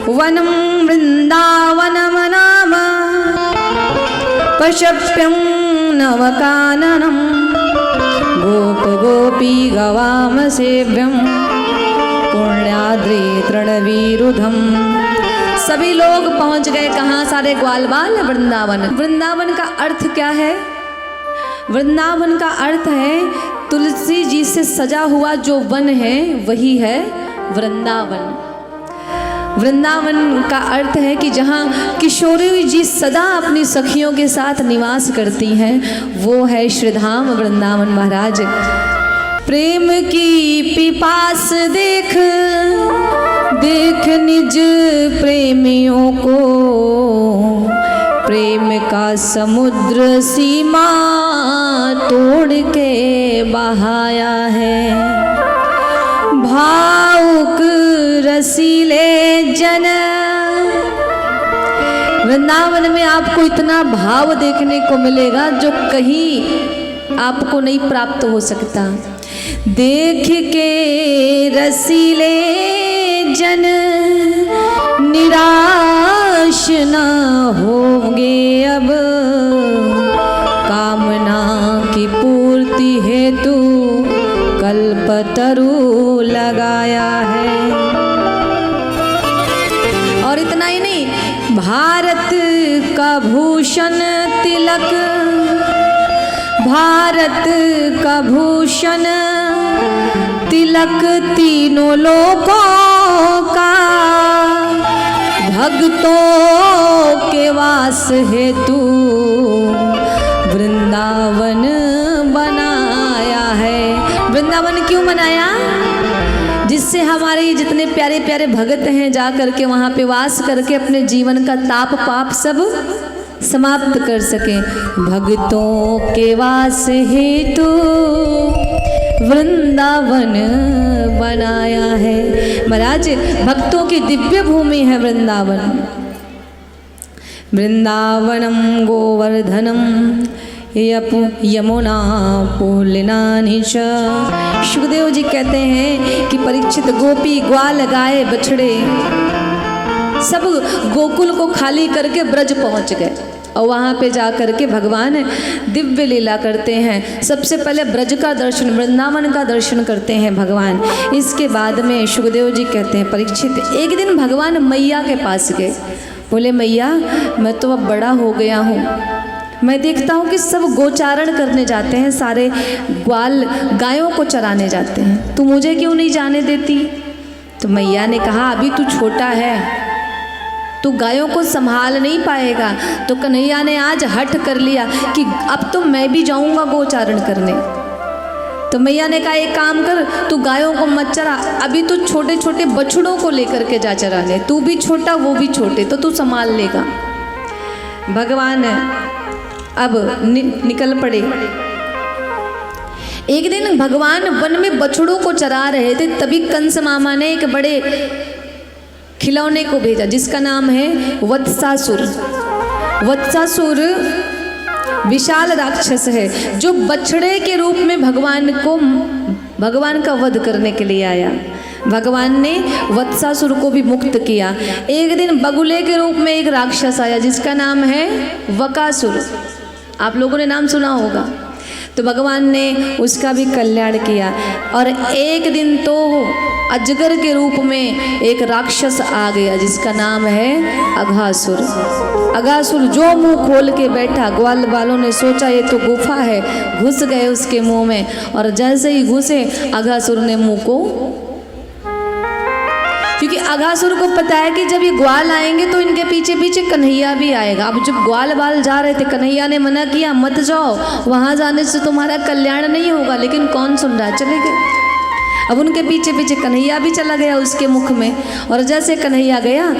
वनं वृन्दावनमनाम पशप्यं नवकाननं गोपगोपी गवामसेव्यं पुण्याद्रि तृणविरुधम। सभी लोग पहुंच गए कहाँ? सारे ग्वाल बाल वृंदावन। वृंदावन का अर्थ क्या है? वृंदावन का अर्थ है तुलसी जी से सजा हुआ जो वन है वही है वृंदावन। वृंदावन का अर्थ है कि जहाँ किशोरी जी सदा अपनी सखियों के साथ निवास करती हैं, वो है श्रीधाम वृंदावन महाराज। प्रेम की पिपास देख देख निज प्रेमियों को, प्रेम का समुद्र सीमा तोड़ के बहाया है। भावुक रसीले जन, वृंदावन में आपको इतना भाव देखने को मिलेगा जो कहीं आपको नहीं प्राप्त हो सकता। देख के रसीले जन निराश न होंगे अब, कामना की पूर्ति हेतु कल्पतरु लगाया है। और इतना ही नहीं, भारत का भूषण तिलक, भारत का भूषण तिलक तीनों लोकों का, भक्तों के वास हेतु वृंदावन बनाया है। वृंदावन क्यों बनाया? जिससे हमारे जितने प्यारे प्यारे भगत हैं जा करके वहाँ पे वास करके अपने जीवन का ताप पाप सब समाप्त कर सकें। भक्तों के वास हेतु वृंदावन बनाया है। महाराज भक्तों की दिव्य भूमि है वृंदावन। वृंदावनम गोवर्धनम यमुना पुलिनानि च। सुखदेव जी कहते हैं कि परीक्षित गोपी ग्वाल गाय बछड़े सब गोकुल को खाली करके ब्रज पहुंच गए और वहाँ पे जा करके भगवान दिव्य लीला करते हैं। सबसे पहले ब्रज का दर्शन, वृंदावन का दर्शन करते हैं भगवान। इसके बाद में सुखदेव जी कहते हैं परीक्षित एक दिन भगवान मैया के पास गए। बोले मैया मैं तो अब बड़ा हो गया हूँ, मैं देखता हूँ कि सब गोचारण करने जाते हैं, सारे ग्वाल गायों को चराने जाते हैं, तू मुझे क्यों नहीं जाने देती? तो मैया ने कहा अभी तू छोटा है, तू गायों को संभाल नहीं पाएगा। तो कन्हैया ने आज हठ कर लिया कि अब तो मैं भी जाऊंगा गोचारण करने। तो मैया ने कहा एक काम कर, तू गायों को मत चरा, अभी तू छोटे छोटे बछड़ों को लेकर के जा चराने, तू भी छोटा वो भी छोटे, तो तू संभाल लेगा। भगवान अब निकल पड़े। एक दिन भगवान वन में बछड़ों को चरा रहे थे, तभी कंस मामा ने एक बड़े खिलौने को भेजा जिसका नाम है वत्सासुर। वत्सासुर विशाल राक्षस है जो बछड़े के रूप में भगवान का वध करने के लिए आया। भगवान ने वत्सासुर को भी मुक्त किया। एक दिन बगुले के रूप में एक राक्षस आया जिसका नाम है वकासुर, आप लोगों ने नाम सुना होगा। तो भगवान ने उसका भी कल्याण किया। और एक दिन तो अजगर के रूप में एक राक्षस आ गया जिसका नाम है अघासुर। अघासुर जो मुंह खोल के बैठा, ग्वाल वालों ने सोचा ये तो गुफा है, घुस गए उसके मुंह में। और जैसे ही घुसे अघासुर ने मुंह को, क्योंकि अघासुर को पता है कि जब ये ग्वाल आएंगे तो इनके पीछे पीछे कन्हैया भी आएगा। अब जब ग्वाल बाल जा रहे थे, कन्हैया ने मना किया मत जाओ, वहाँ जाने से तुम्हारा कल्याण नहीं होगा, लेकिन कौन सुन रहा, चले गए। अब उनके पीछे पीछे कन्हैया भी चला गया उसके मुख में, और जैसे कन्हैया गया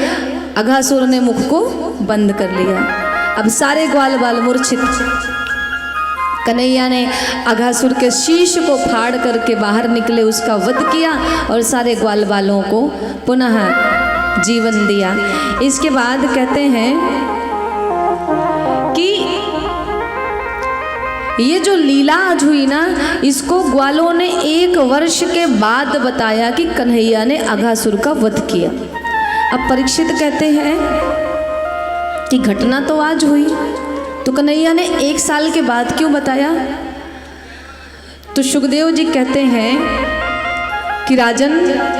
अघासुर ने मुख को बंद कर लिया। अब सारे ग्वाल बाल मूर्छित। कन्हैया ने अघासुर के शीश को फाड़ करके बाहर निकले, उसका वध किया और सारे ग्वाल बालों को पुनः जीवन दिया। इसके बाद कहते हैं कि ये जो लीला आज हुई ना, इसको ग्वालों ने 1 वर्ष के बाद बताया कि कन्हैया ने अघासुर का वध किया। अब परीक्षित कहते हैं कि घटना तो आज हुई, तो कन्हैया ने 1 साल के बाद क्यों बताया? तो सुखदेव जी कहते हैं कि राजन,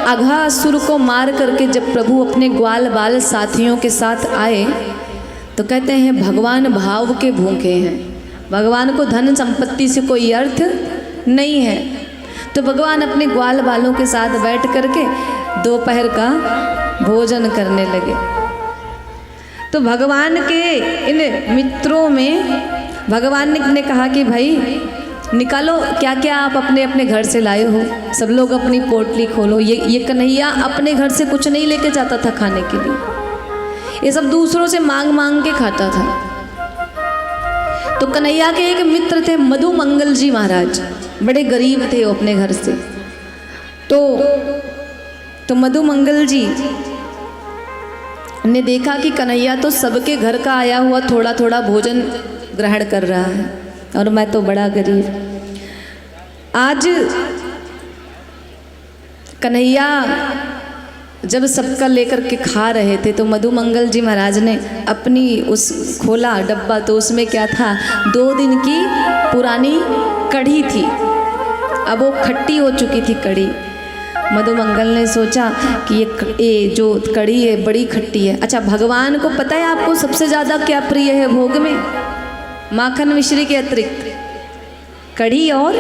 अघासुर को मार करके जब प्रभु अपने ग्वाल बाल साथियों के साथ आए तो कहते हैं भगवान भाव के भूखे हैं, भगवान को धन संपत्ति से कोई अर्थ नहीं है। तो भगवान अपने ग्वाल बालों के साथ बैठ करके दोपहर का भोजन करने लगे। तो भगवान के इन मित्रों में भगवान ने कहा कि भाई निकालो क्या क्या आप अपने अपने घर से लाए हो, सब लोग अपनी पोटली खोलो। ये कन्हैया अपने घर से कुछ नहीं लेके जाता था खाने के लिए, ये सब दूसरों से मांग मांग के खाता था। तो कन्हैया के एक मित्र थे मधु मंगल जी महाराज, बड़े गरीब थे वो अपने घर से। तो मधु मंगल जी ने देखा कि कन्हैया तो सबके घर का आया हुआ थोड़ा थोड़ा भोजन ग्रहण कर रहा है और मैं तो बड़ा गरीब। आज कन्हैया जब सबका लेकर के खा रहे थे तो मधु मंगल जी महाराज ने अपनी उस खोला डब्बा, तो उसमें क्या था, 2 दिन की पुरानी कढ़ी थी। अब वो खट्टी हो चुकी थी कढ़ी। मधु मंगल ने सोचा कि ये जो कढ़ी है बड़ी खट्टी है। अच्छा, भगवान को पता है आपको सबसे ज़्यादा क्या प्रिय है भोग में? माखन मिश्री के अतिरिक्त कढ़ी और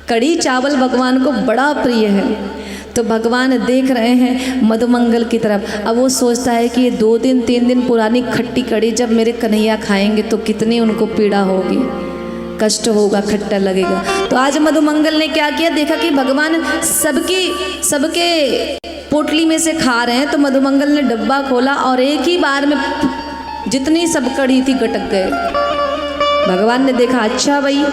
कढ़ी चावल भगवान को बड़ा प्रिय है। तो भगवान देख रहे हैं मधुमंगल की तरफ। अब वो सोचता है कि ये 2 दिन 3 दिन पुरानी खट्टी कढ़ी जब मेरे कन्हैया खाएंगे तो कितनी उनको पीड़ा होगी, कष्ट होगा, खट्टा लगेगा। तो आज मधुमंगल ने क्या किया, देखा कि भगवान सबके पोटली में से खा रहे हैं, तो मधुमंगल ने डब्बा खोला और एक ही बार में जितनी सब कढ़ी थी गटक गए। भगवान ने देखा, अच्छा भाई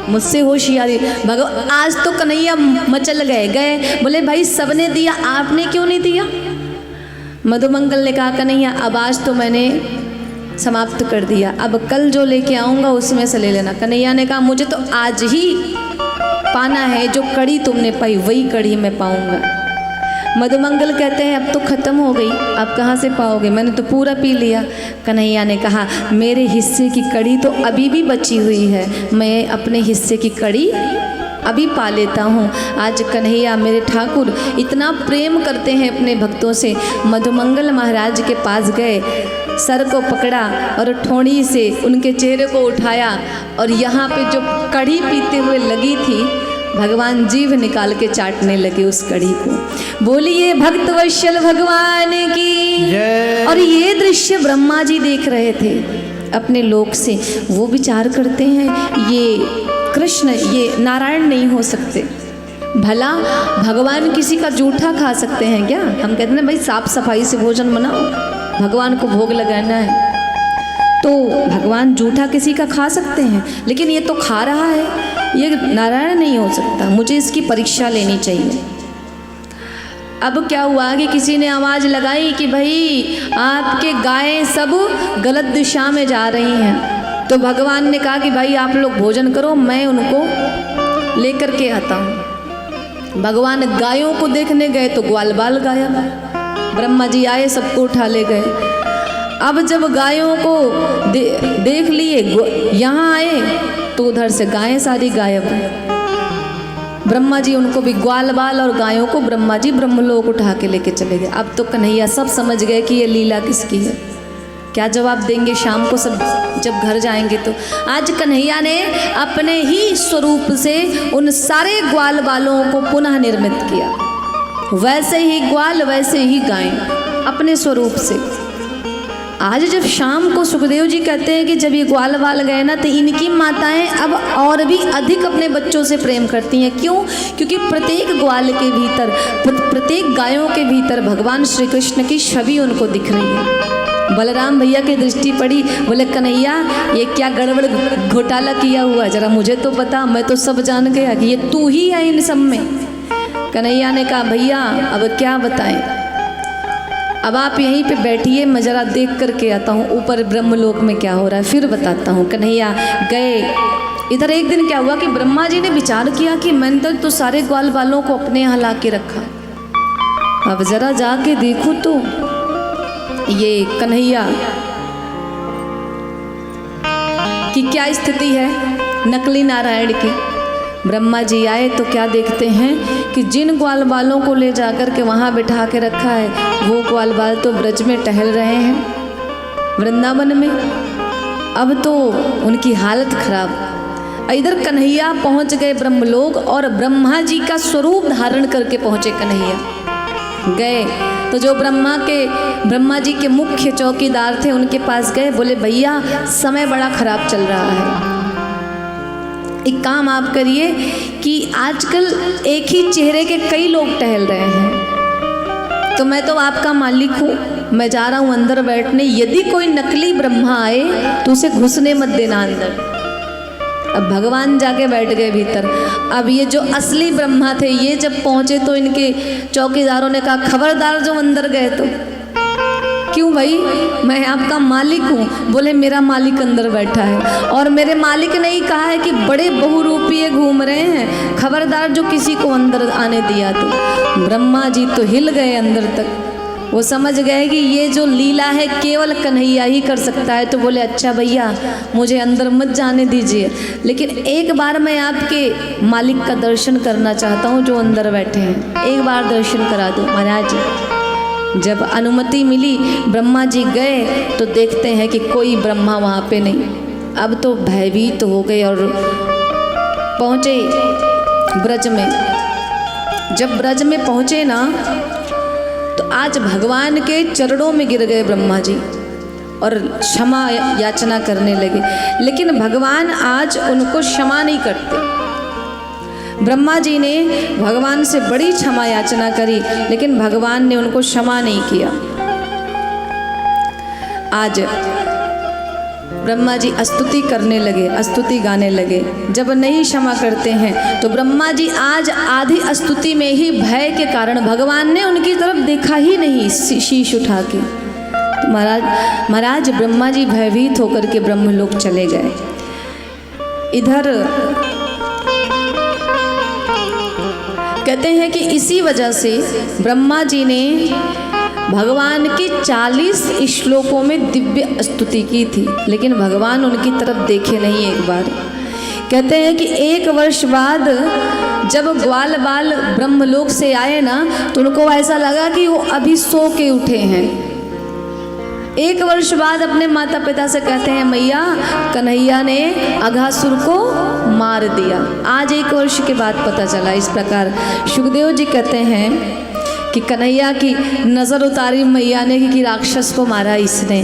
मुझसे होशियारी, भगवान आज तो कन्हैया मचल गए। बोले भाई सबने दिया, आपने क्यों नहीं दिया? मधुमंगल ने कहा, कन्हैया अब आज तो मैंने समाप्त कर दिया, अब कल जो लेके आऊँगा उसमें से ले लेना। कन्हैया ने कहा, मुझे तो आज ही पाना है, जो कढ़ी तुमने पाई वही कढ़ी मैं पाऊँगा। मधुमंगल कहते हैं, अब तो ख़त्म हो गई, अब कहाँ से पाओगे, मैंने तो पूरा पी लिया। कन्हैया ने कहा, मेरे हिस्से की कढ़ी तो अभी भी बची हुई है, मैं अपने हिस्से की कढ़ी अभी पा लेता हूँ। आज कन्हैया मेरे ठाकुर इतना प्रेम करते हैं अपने भक्तों से। मधुमंगल महाराज के पास गए, सर को पकड़ा और ठोड़ी से उनके चेहरे को उठाया और यहाँ पे जो कढ़ी पीते हुए लगी थी, भगवान जीभ निकाल के चाटने लगे उस कढ़ी को। बोलिए भक्त वत्सल भगवान की। और ये दृश्य ब्रह्मा जी देख रहे थे अपने लोक से। वो विचार करते हैं, ये कृष्ण, ये नारायण नहीं हो सकते, भला भगवान किसी का जूठा खा सकते हैं क्या? हम कहते हैं भाई साफ सफाई से भोजन बनाओ, भगवान को भोग लगाना है, तो भगवान जूठा किसी का खा सकते हैं, लेकिन ये तो खा रहा है, ये नारायण नहीं हो सकता, मुझे इसकी परीक्षा लेनी चाहिए। अब क्या हुआ कि किसी ने आवाज़ लगाई कि भाई आपके गायें सब गलत दिशा में जा रही हैं। तो भगवान ने कहा कि भाई आप लोग भोजन करो, मैं उनको लेकर के आता हूँ। भगवान गायों को देखने गए तो ग्वाल बाल गायब। ब्रह्मा जी आए, सबको उठा ले गए। अब जब गायों को देख लिए, यहाँ आए तो उधर से गायें सारी गायब हैं। ब्रह्मा जी उनको भी ग्वाल बाल और गायों को ब्रह्मा जी ब्रह्मलोक उठा के लेके चले गए। अब तो कन्हैया सब समझ गए कि ये लीला किसकी है। क्या जवाब देंगे शाम को सब जब घर जाएंगे? तो आज कन्हैया ने अपने ही स्वरूप से उन सारे ग्वाल बालों को पुनः निर्मित किया। वैसे ही ग्वाल वैसे ही गाय अपने स्वरूप से। आज जब शाम को सुखदेव जी कहते हैं कि जब ये ग्वाल बाल गए ना, तो इनकी माताएं अब और भी अधिक अपने बच्चों से प्रेम करती हैं। क्यों? क्योंकि प्रत्येक ग्वाल के भीतर, प्रत्येक गायों के भीतर भगवान श्री कृष्ण की छवि उनको दिख रही है। बलराम भैया की दृष्टि पड़ी, बोले कन्हैया ये क्या गड़बड़ घोटाला किया हुआ, जरा मुझे तो बता, मैं तो सब जान गया कि ये तू ही है इन सब में। कन्हैया ने कहा, भैया अब क्या बताएं, अब आप यहीं पे बैठिए, मैं जरा देख करके आता हूँ ऊपर ब्रह्मलोक में क्या हो रहा है, फिर बताता हूँ। कन्हैया गए। इधर एक दिन क्या हुआ कि ब्रह्मा जी ने विचार किया कि मैंने तो सारे ग्वाल बालों को अपने यहाँ ला के रखा, अब जरा जाके देखो तो ये कन्हैया की क्या स्थिति है, नकली नारायण की। ब्रह्मा जी आए तो क्या देखते हैं कि जिन ग्वाल बालों को ले जाकर के वहाँ बिठा के रखा है, वो ग्वाल बाल तो ब्रज में टहल रहे हैं वृंदावन में। अब तो उनकी हालत खराब। इधर कन्हैया पहुँच गए ब्रह्मलोक और ब्रह्मा जी का स्वरूप धारण करके पहुँचे कन्हैया। गए तो जो ब्रह्मा जी के मुख्य चौकीदार थे उनके पास गए, बोले भैया समय बड़ा खराब चल रहा है, एक काम आप करिए कि आजकल एक ही चेहरे के कई लोग टहल रहे हैं, तो मैं तो आपका मालिक हूँ, मैं जा रहा हूँ अंदर बैठने, यदि कोई नकली ब्रह्मा आए तो उसे घुसने मत देना अंदर। अब भगवान जाके बैठ गए भीतर। अब ये जो असली ब्रह्मा थे ये जब पहुँचे तो इनके चौकीदारों ने कहा खबरदार जो अंदर गए तो। क्यों भाई, मैं आपका मालिक हूँ। बोले मेरा मालिक अंदर बैठा है और मेरे मालिक ने ही कहा है कि बड़े बहुरूपीय घूम रहे हैं, खबरदार जो किसी को अंदर आने दिया तो। ब्रह्मा जी तो हिल गए अंदर तक, वो समझ गए कि ये जो लीला है केवल कन्हैया ही कर सकता है। तो बोले अच्छा भैया मुझे अंदर मत जाने दीजिए, लेकिन एक बार मैं आपके मालिक का दर्शन करना चाहता हूँ जो अंदर बैठे हैं, एक बार दर्शन करा दो महाराज जी। जब अनुमति मिली ब्रह्मा जी गए तो देखते हैं कि कोई ब्रह्मा वहाँ पे नहीं। अब तो भयभीत तो हो गए और पहुँचे ब्रज में। जब ब्रज में पहुँचे ना तो आज भगवान के चरणों में गिर गए ब्रह्मा जी और क्षमा याचना करने लगे, लेकिन भगवान आज उनको क्षमा नहीं करते। ब्रह्मा जी ने भगवान से बड़ी क्षमा याचना करी, लेकिन भगवान ने उनको क्षमा नहीं किया। आज ब्रह्मा जी स्तुति करने लगे, स्तुति गाने लगे। जब नहीं क्षमा करते हैं तो ब्रह्मा जी आज आधी स्तुति में ही भय के कारण भगवान ने उनकी तरफ देखा ही नहीं शीश उठा के। तो महाराज ब्रह्मा जी भयभीत होकर के ब्रह्मलोक चले गए। इधर कहते हैं कि इसी वजह से ब्रह्मा जी ने भगवान की 40 श्लोकों में दिव्य स्तुति की थी, लेकिन भगवान उनकी तरफ देखे नहीं एक बार। कहते हैं कि 1 वर्ष बाद जब ग्वाल बाल ब्रह्मलोक से आए ना तो उनको ऐसा लगा कि वो अभी सो के उठे हैं। 1 वर्ष बाद अपने माता पिता से कहते हैं मैया कन्हैया ने अघासुर को मार दिया। आज 1 वर्ष के बाद पता चला। इस प्रकार सुखदेव जी कहते हैं कि कन्हैया की नज़र उतारी मैया ने कि राक्षस को मारा इसने।